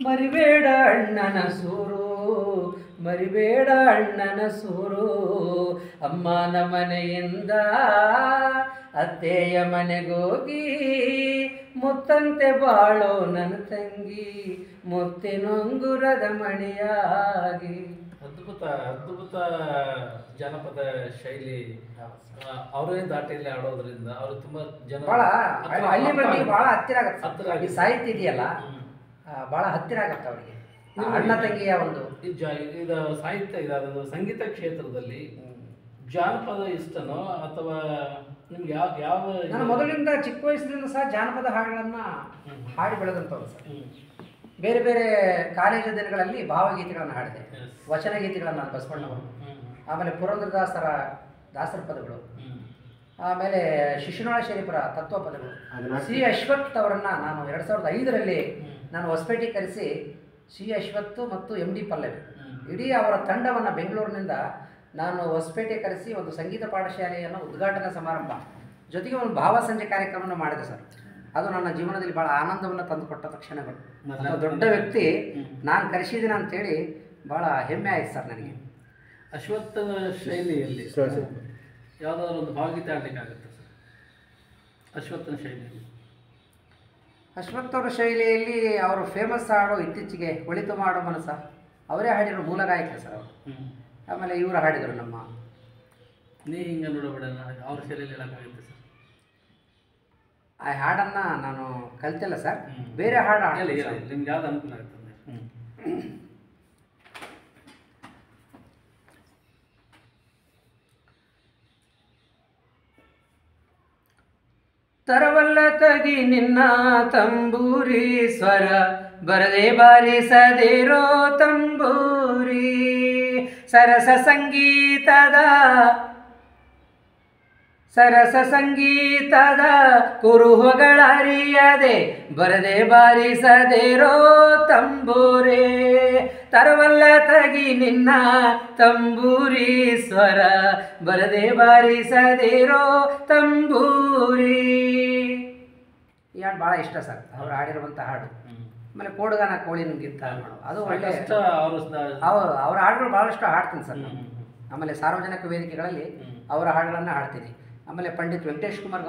ಮರಿಬೇಡ ಅಣ್ಣನ ಸೂರು, ಮರಿಬೇಡ ಅಣ್ಣನ ಸೂರು. ಅಮ್ಮನ ಮನೆಯಿಂದ ಅತ್ತೆಯ ಮನೆಗೋಗಿ ಮುತ್ತಂತೆ ಬಾಳೋ ನನ್ನ ತಂಗಿ, ಮುತ್ತಿನೊಂಗುರದ ಮಣಿಯಾಗಿ. ಅದ್ಭುತ ಅದ್ಭುತ ಜಾನಪದ ಶೈಲಿ. ಅವರೇ ದಾಟಿಯಲ್ಲಿ ಆಡೋದ್ರಿಂದ ಅವರು ತುಂಬಾ ಜನ ಭಾಳ ಹಳ್ಳಿ ಮಂದಿಗೆ ಭಾಳ ಹತ್ತಿರ ಆಗತ್ತೆ. ಈ ಸಾಹಿತ್ಯ ಇದೆಯಲ್ಲ ಭಾಳ ಹತ್ತಿರ ಆಗತ್ತೆ ಅವರಿಗೆ, ಅಣ್ಣ ತಂಗಿಯ ಒಂದು ಇದು ಸಾಹಿತ್ಯ ಇದಾದ ಸಂಗೀತ ಕ್ಷೇತ್ರದಲ್ಲಿ ಜಾನಪದ ಇಷ್ಟನೋ ಅಥವಾ ನಿಮ್ಗೆ ಯಾವ ಯಾವ ನಾನು ಮೊದಲಿಂದ ಚಿಕ್ಕ ವಯಸ್ಸಿನಿಂದ ಸಹ ಜಾನಪದ ಹಾಡುಗಳನ್ನು ಹಾಡಿ ಬೆಳೆದಂಥವ್ರು ಸರ್. ಬೇರೆ ಬೇರೆ ಕಾಲೇಜು ದಿನಗಳಲ್ಲಿ ಭಾವಗೀತೆಗಳನ್ನು ಹಾಡಿದೆ, ವಚನ ಗೀತೆಗಳನ್ನು ಬಸವಣ್ಣವರು, ಆಮೇಲೆ ಪುರಂದರದಾಸರ ದಾಸರ ಪದಗಳು, ಆಮೇಲೆ ಶಿಶುನಾಳ ಶರೀಫರ ತತ್ವ ಪದಗಳು. ಸಿ ಅಶ್ವಥ್ ಅವರನ್ನು ನಾನು 2005ರಲ್ಲಿ ನಾನು ಹೊಸಪೇಟೆ ಕರೆಸಿ ಸಿ ಅಶ್ವಥ್ ಮತ್ತು ಎಂ ಡಿ ಪಲ್ಲವಿ ಇಡೀ ಅವರ ತಂಡವನ್ನು ಬೆಂಗಳೂರಿನಿಂದ ನಾನು ಹೊಸಪೇಟೆ ಕರೆಸಿ ಒಂದು ಸಂಗೀತ ಪಾಠಶಾಲೆಯನ್ನು ಉದ್ಘಾಟನಾ ಸಮಾರಂಭ ಜೊತೆಗೆ ಒಂದು ಭಾವ ಸಂಜೆ ಕಾರ್ಯಕ್ರಮವನ್ನು ಮಾಡಿದೆ ಸರ್. ಅದು ನನ್ನ ಜೀವನದಲ್ಲಿ ಭಾಳ ಆನಂದವನ್ನು ತಂದುಕೊಟ್ಟ ತಕ್ಷಣಗಳು. ದೊಡ್ಡ ವ್ಯಕ್ತಿ ನಾನು ಕರೆಸಿದ್ದೀನಿ ಅಂತೇಳಿ ಭಾಳ ಹೆಮ್ಮೆ ಆಯ್ತು ಸರ್ ನನಗೆ. ಅಶ್ವತ್ಥ ಶೈಲಿಯಲ್ಲಿ ಯಾವುದಾದ್ರು ಒಂದು ಭಾವಗೀತೆ ಆಡಲಿಕ್ಕಾಗುತ್ತೆ ಸರ್ ಅಶ್ವತ್ಥನ ಶೈಲಿಯಲ್ಲಿ? ಅಶ್ವಥ್ ಅವರ ಶೈಲಿಯಲ್ಲಿ ಅವರು ಫೇಮಸ್ ಹಾಡು ಇತ್ತೀಚೆಗೆ ಒಳಿತು ಮಾಡೋ ಮನಸ ಅವರೇ ಹಾಡಿರೋ ಮೂಲ ಗಾಯಕರು ಸರ್ ಅವರು. ಆಮೇಲೆ ಇವರು ಹಾಡಿದರು ನಮ್ಮ ನೀ ಹಿಂಗೆ ನೋಡಬೇಡ ಅವ್ರ ಶೈಲಿಯಲ್ಲಿ ಹೇಳೋಕ್ಕಾಗುತ್ತೆ ಸರ್? ಆ ಹಾಡನ್ನು ನಾನು ಕಲ್ತಿಲ್ಲ ಸರ್, ಬೇರೆ ಹಾಡು ಹಾಡಲಿ. ನಿಮ್ಗೆ ಯಾವ್ದು ಅನುಕೂಲ ಆಗುತ್ತೆ? ತರವಲ್ಲ ತಗಿ ನಿನ್ನ ತಂಬೂರಿ ಸ್ವರ, ಬರದೆ ಬಾರಿಸದಿರೋ ತಂಬೂರಿ. ಸರಸ ಸಂಗೀತದ ಕುರುಹುಗಳರಿಯದೆ ಬರದೆ ಬಾರಿಸದಿರೋ ತಂಬೂರಿ. ತರವಲ್ಲ ತಗಿ ನಿನ್ನ ತಂಬೂರಿ ಸ್ವರ, ಬರದೆ ಬಾರಿಸದಿರೋ ತಂಬೂರಿ. ಈ ಹಾಡು ಭಾಳ ಇಷ್ಟ ಸರ್, ಅವ್ರು ಹಾಡಿರುವಂಥ ಹಾಡು. ಆಮೇಲೆ ಕೋಡುಗಾನ ಕೋಳಿ ನುಂಗಿತ್ತ ಅದು ಒಳ್ಳೆ, ಅವ್ರ ಹಾಡುಗಳು ಭಾಳಷ್ಟು ಹಾಡ್ತೀನಿ ಸರ್ ನಾನು. ಆಮೇಲೆ ಸಾರ್ವಜನಿಕ ವೇದಿಕೆಗಳಲ್ಲಿ ಅವರ ಹಾಡುಗಳನ್ನು ಹಾಡ್ತೀನಿ. ಆಮೇಲೆ ಪಂಡಿತ್ ವೆಂಕಟೇಶ್ ಕುಮಾರ್